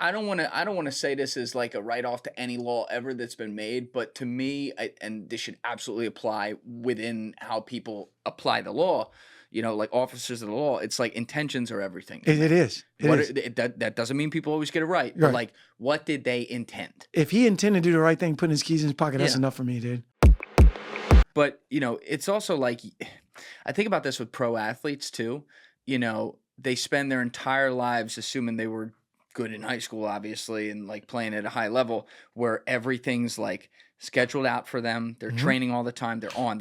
I don't want to say this is like a write off to any law ever that's been made, but to me, and this should absolutely apply within how people apply the law. Like officers of the law, it's like intentions are everything to It me. is. It is. That doesn't mean people always get it right, but Right. like, what did they intend? If he intended to do the right thing, putting his keys in his pocket, that's Yeah. enough for me, dude. But it's also like, I think about this with pro athletes too. They spend their entire lives assuming they were good in high school, obviously, and like playing at a high level where everything's like scheduled out for them. They're Mhm. training all the time. They're on.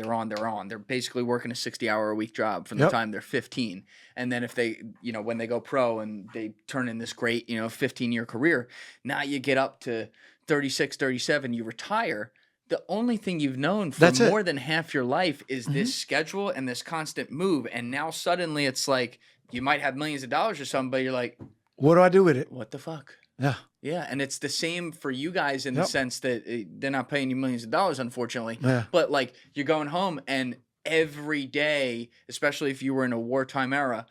They're basically working a 60-hour a week job from the Yep. time they're 15. And then if they, when they go pro and they turn in this great, 15-year career, now you get up to 36, 37, you retire. The only thing you've known for That's it. more than half your life is this schedule and this constant move. And now suddenly it's like you might have millions of dollars or something, but you're like, What do I do with it? what the fuck? Yeah. Yeah, and it's the same for you guys in the Yep. sense that they're not paying you millions of dollars, unfortunately. Yeah. But like you're going home, and every day, especially if you were in a wartime era,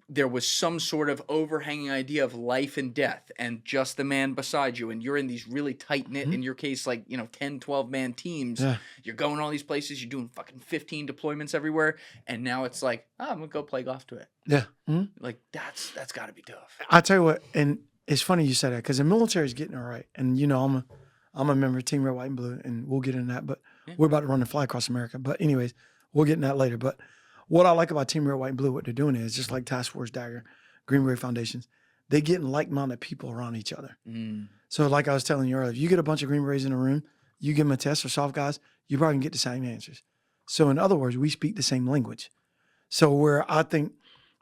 there was some sort of overhanging idea of life and death, and just the man beside you, and you're in these really tight knit, in your case, like 10, 12-man teams. Yeah. You're going all these places, you're doing fucking 15 deployments everywhere, and now it's like, oh, I'm gonna go play golf to it. Yeah. Mhm. Like that's got to be tough. I tell you what, and it's funny you said that because the military is getting it right. And I'm a member of Team Red, White, and Blue, and we'll get into that. But we're about to run and fly across America. But anyways, we'll get into that later. But what I like about Team Red, White, and Blue, what they're doing is just like Task Force Dagger, Green Beret Foundations, they're getting like-minded people around each other. So like I was telling you earlier, if you get a bunch of Green Berets in a room, you give them a test or soft guys, you probably can get the same answers. So in other words, we speak the same language. So where I think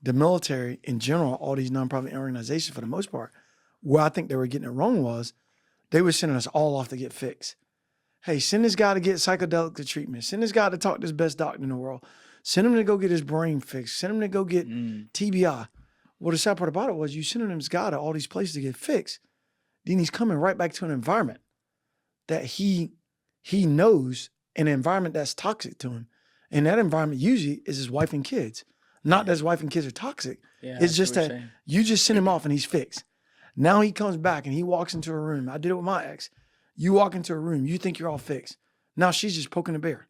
the military in general, all these nonprofit organizations for the most part, where I think they were getting it wrong was they were sending us all off to get fixed. Hey, send this guy to get psychedelic treatment. Send this guy to talk to his best doctor in the world. Send him to go get his brain fixed. Send him to go get TBI. Well, the sad part about it was you sending this guy to all these places to get fixed. Then he's coming right back to an environment that he knows, an environment that's toxic to him. And that environment usually is his wife and kids. Not that his wife and kids are toxic. Yeah, It's just that you just send him off and he's fixed. Now he comes back and he walks into a room. I did it with my ex. You walk into a room, you think you're all fixed. Now she's just poking the bear.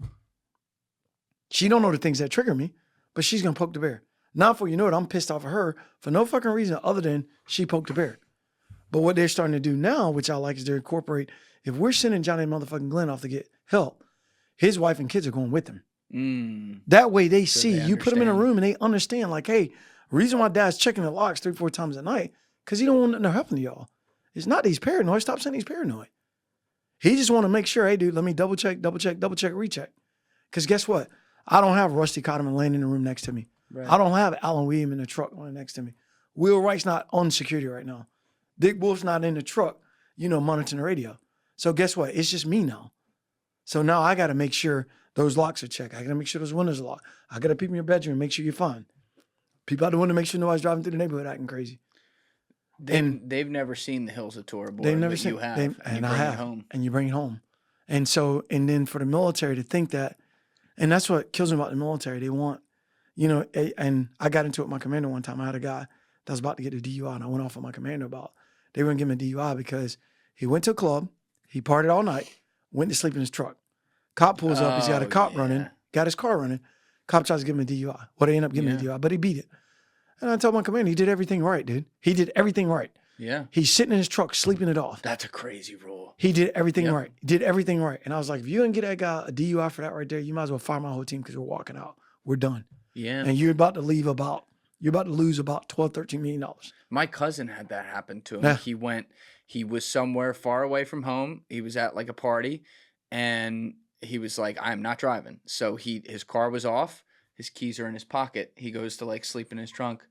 She don't know the things that trigger me, but she's going to poke the bear. Now before you know it, I'm pissed off at her for no fucking reason other than she poked the bear. But what they're starting to do now, which I like, is they incorporate, if we're sending Johnny motherfucking Glenn off to get help, his wife and kids are going with him. That way they see, you put them in a room and they understand like, hey, the reason why dad's checking the locks 3-4 times a night, because he don't want no helping y'all. It's not that he's paranoid. Stop saying he's paranoid. He just want to make sure, hey, dude, let me double check, recheck. Because guess what? I don't have Rusty Cotterman laying in the room next to me. Right. I don't have Alan William in the truck laying next to me. Will Wright's not on security right now. Dick Wolf's not in the truck, monitoring the radio. So guess what? It's just me now. So now I got to make sure those locks are checked. I got to make sure those windows are locked. I got to peep in your bedroom and make sure you're fine. Peep out the window, make sure nobody's driving through the neighborhood acting crazy. They've never seen the Hills of Tora Bora. They've never seen. You have, and I have. And you bring it home. And so, and then for the military to think that, and that's what kills me about the military. They want, and I got into it with my commander one time. I had a guy that was about to get a DUI, and I went off on my commander about they were going to give him a DUI because he went to a club, he partied all night, went to sleep in his truck. Cop pulls up, he's got a cop running, got his car running. Cop tries to give him a DUI. Well, they end up giving him a DUI, but he beat it. And I told my commander, he did everything right, dude. He did everything right. Yeah. He's sitting in his truck, sleeping it off. That's a crazy rule. He did everything right. He did everything right. And I was like, if you didn't get that guy a DUI for that right there, you might as well fire my whole team because we're walking out. We're done. Yeah. And you're about to lose about $12, $13 million. My cousin had that happen to him. Yeah. He was somewhere far away from home. He was at like a party and he was like, I'm not driving. So his car was off. His keys are in his pocket. He goes to like sleep in his trunk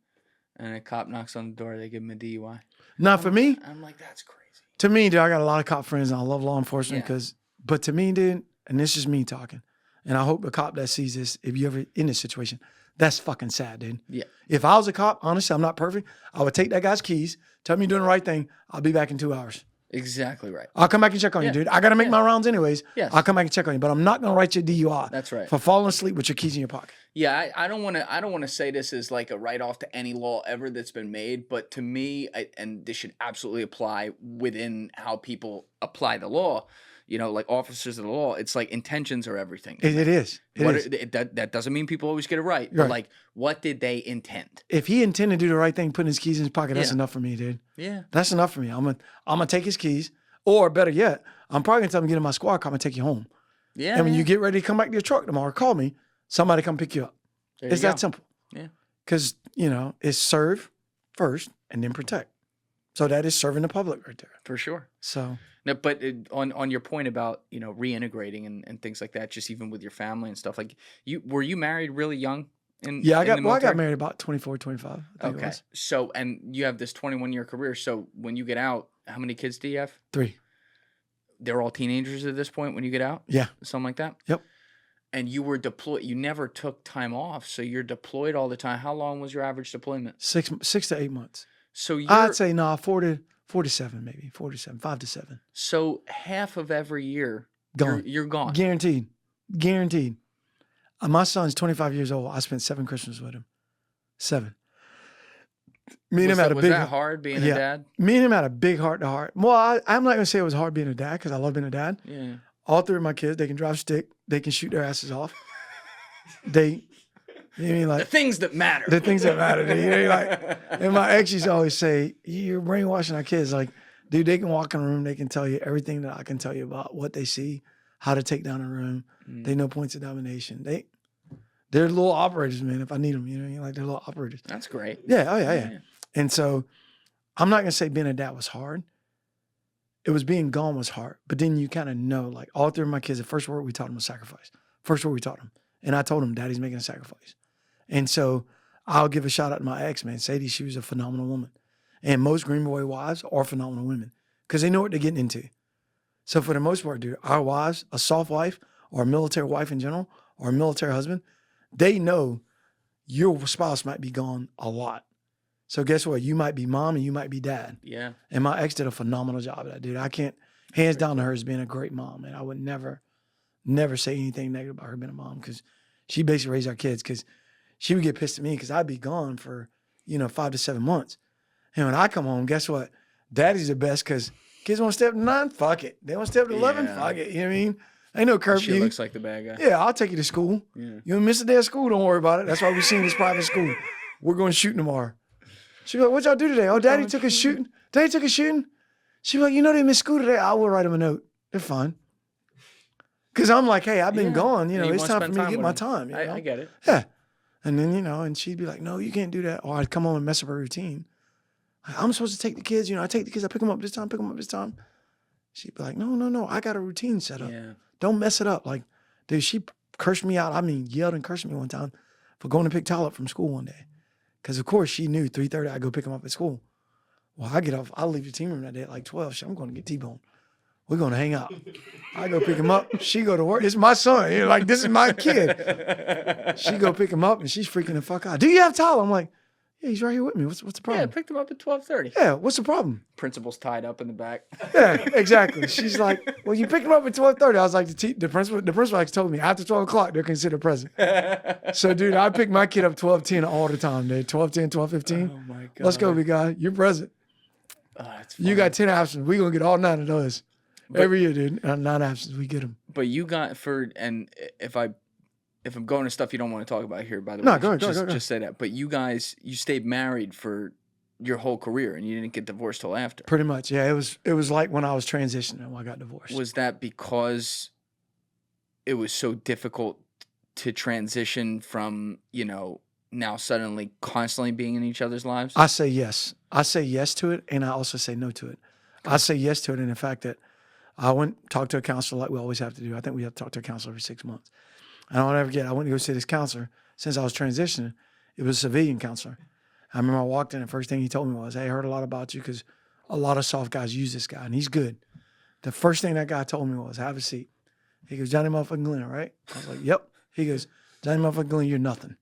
and a cop knocks on the door. They give him a DUI. Now for me, I'm like, that's crazy. To me, dude, I got a lot of cop friends and I love law enforcement but to me, dude, and this is me talking, and I hope the cop that sees this, if you ever in this situation, that's fucking sad, dude. Yeah. If I was a cop, honestly, I'm not perfect. I would take that guy's keys, tell me you're doing the right thing. I'll be back in 2 hours. Exactly right. I'll come back and check on you, Yeah. dude. I got to make Yeah. my rounds anyways. Yes. I'll come back and check on you, but I'm not going to write you a DUI That's right. for falling asleep with your keys in your pocket. Yeah, I don't want to say this as like a write off to any law ever that's been made, but to me, and this should absolutely apply within how people apply the law. You know, like officers of the law, it's like intentions are everything. It is. It is. That doesn't mean people always get it right, Right. but like, what did they intend? If he intended to do the right thing, putting his keys in his pocket, that's Yeah. enough for me, dude. Yeah. That's enough for me. I'm gonna take his keys, or better yet, I'm probably gonna tell him to get in my squad car and take you home. Yeah. And when yeah. you get ready to come back to your truck tomorrow, call me. Somebody come pick you up. There It's you that go. simple. Yeah. Because it's serve first and then protect. So that is serving the public right there. For sure. So No, but on your point about reintegrating and things like that, just even with your family and stuff, like were you married really young? yeah, I in got the well, I got military? married about 24, 25. I think it Okay, was. so and you have this 21-year career. So when you get out, how many kids do you have? 3. They're all teenagers at this point when you get out, Yeah. something like that. Yep. And you were deployed. You never took time off, so you're deployed all the time. How long was your average deployment? 6 to 8 months. So I'd say 4 to 7, maybe 4 to 7, 5 to 7. so half of every year Gone. You're gone. Guaranteed. Guaranteed. My son's 25 years old. I spent 7 Christmas with him. 7. Me and him had a was big. that hard being a yeah. dad? Me and him had a big heart to heart. Well, I'm not gonna say it was hard being a dad because I love being a dad. Yeah. All 3 of my kids, they can drive stick, they can shoot their asses off. They, you know what I mean, The like things that matter. the things that matter. You know, like, and my ex used to always say, "You're brainwashing our kids." Like, dude, they can walk in a room, they can tell you everything that I can tell you about what they see, how to take down a room. They know points of domination. They're little operators, man. If I need them, you know, what I mean? Like they're little operators. That's great. Yeah, oh yeah. And so, I'm not gonna say being a dad was hard. It was being gone was hard, but then you kind of know, like all 3 of my kids, the first word we taught them was sacrifice. First word we taught them, and I told them, "Daddy's making a sacrifice." And so, I'll give a shout out to my ex, man. Sadie, she was a phenomenal woman, and most Green Boy wives are phenomenal women because they know what they're getting into. So for the most part, dude, our wives, a soft wife or a military wife in general, or a military husband, they know your spouse might be gone a lot. So guess what? You might be mom and you might be dad. Yeah. And my ex did a phenomenal job of that, dude. I can't, hands down to her as being a great mom. And I would never say anything negative about her being a mom because she basically raised our kids because she would get pissed at me because I'd be gone for, 5 to 7 months. And when I come home, guess what? Daddy's the best because kids want to stay up to 9, fuck it. They want to stay up to 11, Yeah. fuck it. You know what I mean? Ain't no She curfew. looks like the bad guy. Yeah, I'll take you to school. Yeah. You miss a day of school, don't worry about it. That's why we're seeing this private school. We're going shooting tomorrow. She'll be like, what y'all do today? Oh, Daddy took us shooting. Daddy took us shooting. She'll be like, they missed school today. I will write them a note. They're fine. Because I'm like, hey, I've been gone. And you It's wanna time for spend me to time get with my them. time. You know? I get it. Yeah. And then, and she'd be like, no, you can't do that. Or I'd come home and mess up her routine. I'm supposed to take the kids. I take the kids. I pick them up this time, pick them up this time. She'd be like, no. I got a routine set up. Yeah. Don't mess it up. Like, dude, she cursed me out. I mean, yelled and cursed me one time for going to pick Tyler up from school one day. Because, of course, she knew 3:30 I'd go pick him up at school. Well, I get off. I leave the team room that day at like 12. I'm going to get T-Bone. We're going to hang out. I go pick him up. She go to work. It's my son. Like, this is my kid. She go pick him up, and she's freaking the fuck out. Do you have Tyler? I'm like, yeah, he's right here with me. What's the Yeah, I problem? picked him up at 12:30. Yeah, what's the problem? Principal's tied up in the back. Yeah, exactly. She's like, well, you picked him up at 12:30. I was like, the principal actually told me after 12 o'clock, they're considered present. So, dude, I pick my kid up 12:10 all the time, dude. 12:10, 12:15. Oh my god. Let's go, big guy. You're present. Oh, that's You funny. got 10 absence. We're going to get all 9 of those. Every year, dude. 9 absence, we get them. But you got and if I'm going to stuff you don't want to talk about here, by the No, way, go ahead, just, go ahead. just say that. But you guys, you stayed married for your whole career, and you didn't get divorced till after. Pretty much, yeah. It was like when I was transitioning when I got divorced. Was that because it was so difficult to transition from, now suddenly constantly being in each other's lives? I say yes. I say yes to it, and I also say no to it. I say yes to it in the fact that I went talk to a counselor like we always have to do. I think we have to talk to a counselor every 6 months. And I don't ever forget, I went to go see this counselor. Since I was transitioning, it was a civilian counselor. I remember I walked in, and the first thing he told me was, hey, I heard a lot about you because a lot of soft guys use this guy, and he's good. The first thing that guy told me was, have a seat. He goes, Johnny motherfucking Glenn, right? I was like, yep. He goes, Johnny motherfucking Glenn, you're nothing.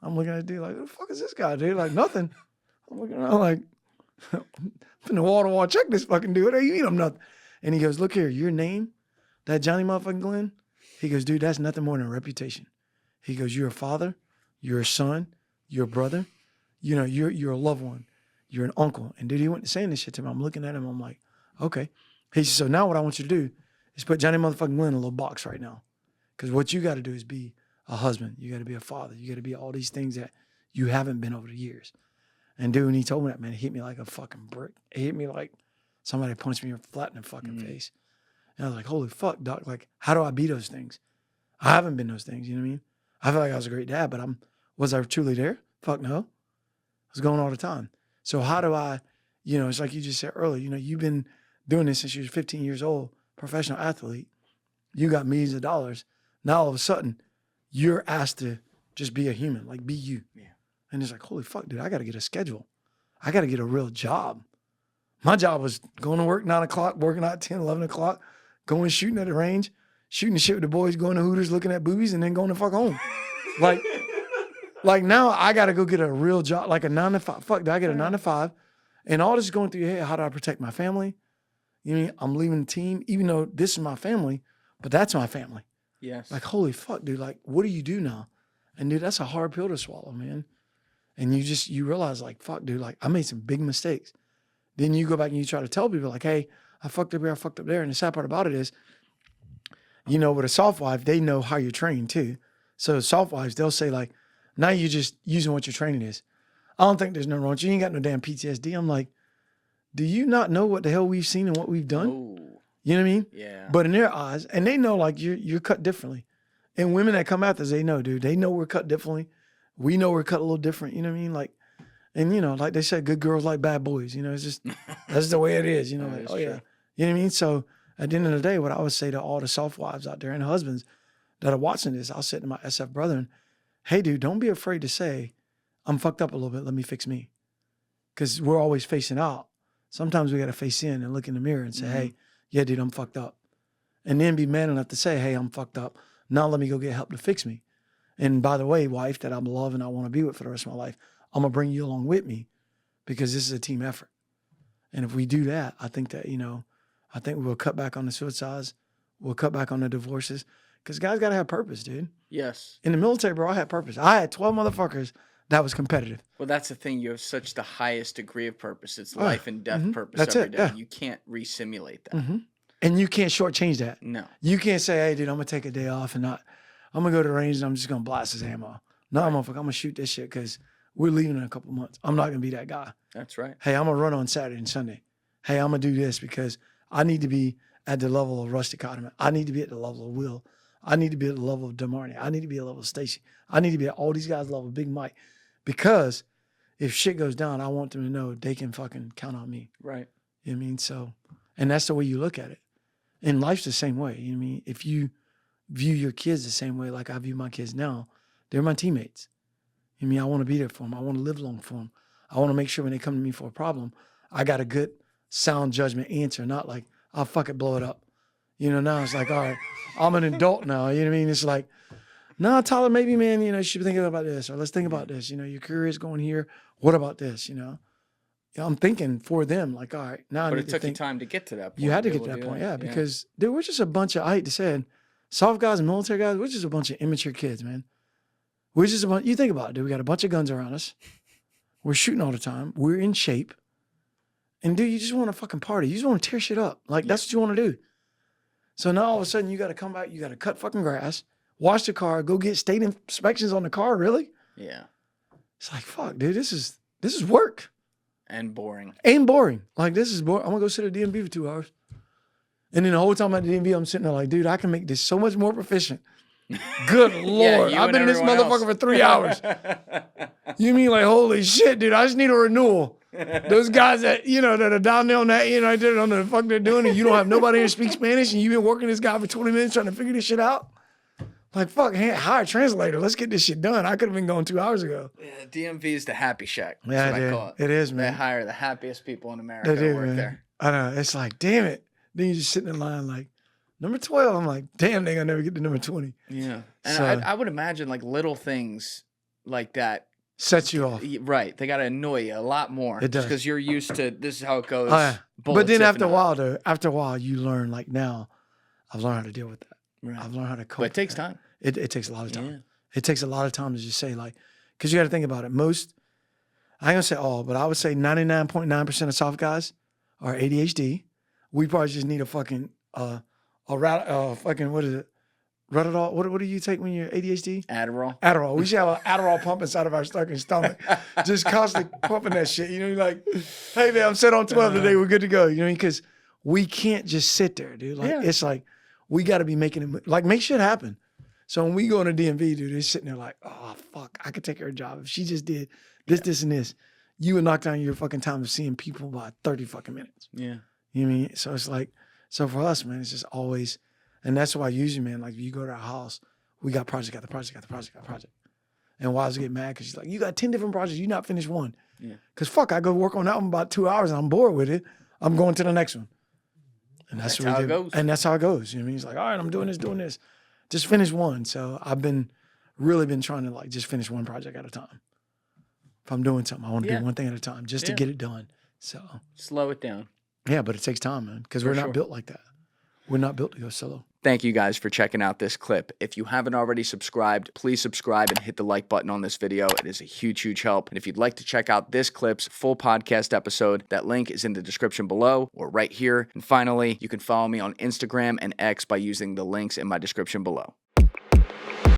I'm looking at the dude like, who the fuck is this guy, dude? Like, nothing. I'm looking around like, From the wall to wall, check this fucking dude. Hey, you eat him nothing. And he goes, look here, your name, that Johnny motherfucking Glenn. He goes, dude, that's nothing more than a reputation. He goes, you're a father, you're a son, you're a brother, you know, you're a loved one, you're an uncle. And dude, he went to saying this shit to me. I'm looking at him, I'm like, okay. He said, so now what I want you to do is put Johnny motherfucking Glenn in a little box right now. Because what you got to do is be a husband. You got to be a father. You got to be all these things that you haven't been over the years. And dude, when he told me that, man, it hit me like a fucking brick. It hit me like somebody punched me flat in the fucking face. And I was like, holy fuck, doc. Like, how do I be those things? I haven't been those things, you know what I mean? I feel like I was a great dad, but was I truly there? Fuck no. I was going all the time. So how do I, you know, it's like you just said earlier, you know, you've been doing this since you were 15 years old, professional athlete. You got millions of dollars. Now all of a sudden, you're asked to just be a human, like be you. Yeah. And it's like, holy fuck, dude, I got to get a schedule. I got to get a real job. My job was going to work 9 o'clock, working out 10, 11 o'clock, going shooting at the range, shooting the shit with the boys, going to Hooters, looking at boobies, and then going the fuck home. Like now I got to go get a real job, like a 9 to 5. Fuck, do I get a 9 to 5? And all this is going through your head. How do I protect my family? You know, I'm leaving the team, even though this is my family, but that's my family. Yes. Like, holy fuck, dude. Like, what do you do now? And dude, that's a hard pill to swallow, man. And you realize like, fuck, dude, like I made some big mistakes. Then you go back and you try to tell people like, hey, I fucked up here, I fucked up there. And the sad part about it is, you know, with a soft wife, they know how you're trained too. So soft wives, they'll say like, now you're just using what your training is. I don't think there's no wrong. You ain't got no damn PTSD. I'm like, do you not know what the hell we've seen and what we've done? Oh. You know what I mean? Yeah. But in their eyes, and they know like you're cut differently. And women that come after us, they know, dude. They know we're cut differently. We know we're cut a little different. You know what I mean? Like, and you know, like they said, good girls like bad boys. You know, it's just that's the way it is. You know, like, oh yeah. You know what I mean? So at the end of the day, what I would say to all the soft wives out there and husbands that are watching this, I'll say to my SF brethren, hey, dude, don't be afraid to say, I'm fucked up a little bit. Let me fix me. Because we're always facing out. Sometimes we got to face in and look in the mirror and say, hey, yeah, dude, I'm fucked up. And then be man enough to say, hey, I'm fucked up. Now let me go get help to fix me. And by the way, wife that I'm loving, I want to be with for the rest of my life, I'm going to bring you along with me because this is a team effort. And if we do that, I think that, you know, I think we'll cut back on the suicides. We'll cut back on the divorces because guys got to have purpose, dude. Yes. In the military, bro, I had purpose. I had 12 motherfuckers that was competitive. Well, that's the thing. You have such the highest degree of purpose. It's life and death purpose That's every it, day. yeah. You can't re-simulate that. Mm-hmm. And you can't shortchange that. No. You can't say, hey, dude, I'm going to take a day off and I'm going to go to the range and I'm just going to blast his ammo. No, motherfucker, I'm going to shoot this shit because we're leaving in a couple months. I'm not going to be that guy. That's right. Hey, I'm going to run on Saturday and Sunday. Hey, I'm going to do this because I need to be at the level of Rusty Cotterman. I need to be at the level of Will. I need to be at the level of DeMarnie. I need to be at the level of Stacy. I need to be at all these guys' level of Big Mike. Because if shit goes down, I want them to know they can fucking count on me. Right. You know what I mean? So, and that's the way you look at it. And life's the same way. You know what I mean? If you view your kids the same way like I view my kids now, they're my teammates. You know what I mean? I want to be there for them. I want to live long for them. I want to make sure when they come to me for a problem, I got a good, sound judgment answer, not like, I'll fuck it, blow it up. You know, now it's like, all right, I'm an adult now. You know what I mean? It's like, no, Tyler, maybe, man, you know, you should be thinking about this, or let's think about this. You know, your career is going here. What about this? You know, I'm thinking for them, like, all right, now I need to think. But it took you time to get to that point. You had to get to that point, yeah, because dude, we're just a bunch of, I hate to say it, soft guys and military guys, we're just a bunch of immature kids, man. We're just a bunch, you think about it, dude, we got a bunch of guns around us. We're shooting all the time. We're in shape. And dude, you just want to fucking party. You just want to tear shit up. Like, that's what you want to do. So now all of a sudden you got to come back, you got to cut fucking grass, wash the car, go get state inspections on the car, really? Yeah. It's like, fuck, dude, this is work. And boring. And boring. Like, this is boring. I'm going to go sit at DMV for 2 hours. And then the whole time at the DMV, I'm sitting there like, dude, I can make this so much more proficient. Good Lord. I've been in this motherfucker for 3 hours. You mean like, holy shit, dude, I just need a renewal. Those guys that, you know, that are down there on that, you know, I don't know the fuck they're doing, and you don't have nobody here to speak Spanish, and you've been working this guy for 20 minutes trying to figure this shit out. Like, fuck, hire a translator. Let's get this shit done. I could have been going 2 hours ago. Yeah, DMV is the happy shack. That's yeah, what I call it. It is, man. They hire the happiest people in America They do, to work man. there. I know. It's like, damn it. Then you just sitting in line like, number 12. I'm like, damn, they're going to never get to number 20. Yeah. And So, I would imagine like little things like that Sets you off. Right. They got to annoy you a lot more. It does. Because you're used to this is how it goes. Oh, yeah. But bullets then if after a not. while, you learn, like now, I've learned how to deal with that. Right. I've learned how to cope. But it with takes that. time. It takes a lot of time. Yeah. It takes a lot of time to just say, like, because you got to think about it. Most, I ain't gonna say all, but I would say 99.9% of soft guys are ADHD. We probably just need a fucking, fucking, what is it? Radadol. What do you take when you're ADHD? Adderall. Adderall. We should have an Adderall pump inside of our fucking stomach. Just constantly pumping that shit. You know, you're like, hey man, I'm set on 12 today. We're good to go. You know, because we can't just sit there, dude. Like, it's like, we got to be making it, like, make shit happen. So when we go in a DMV, dude, they're sitting there like, oh, fuck, I could take her job. If she just did this, this, and this, you would knock down your fucking time of seeing people by 30 fucking minutes. Yeah. You know what I mean? So it's like, so for us, man, it's just always, and that's why usually, man, like if you go to our house, we got project after project after project after project. And wives get mad because she's like, you got 10 different projects, you not finished one. Yeah. Because fuck, I go work on that one about 2 hours and I'm bored with it. I'm going to the next one. And that's how it goes. And that's how it goes. You know what I mean? He's like, all right, I'm doing this. Just finish one. So I've really been trying to like just finish one project at a time. If I'm doing something, I want to do one thing at a time just to get it done. So slow it down. Yeah, but it takes time, man, because we're not built like that. We're not built to go solo. Thank you guys for checking out this clip. If you haven't already subscribed, please subscribe and hit the like button on this video. It is a huge, huge help. And if you'd like to check out this clip's full podcast episode, that link is in the description below or right here. And finally, you can follow me on Instagram and X by using the links in my description below.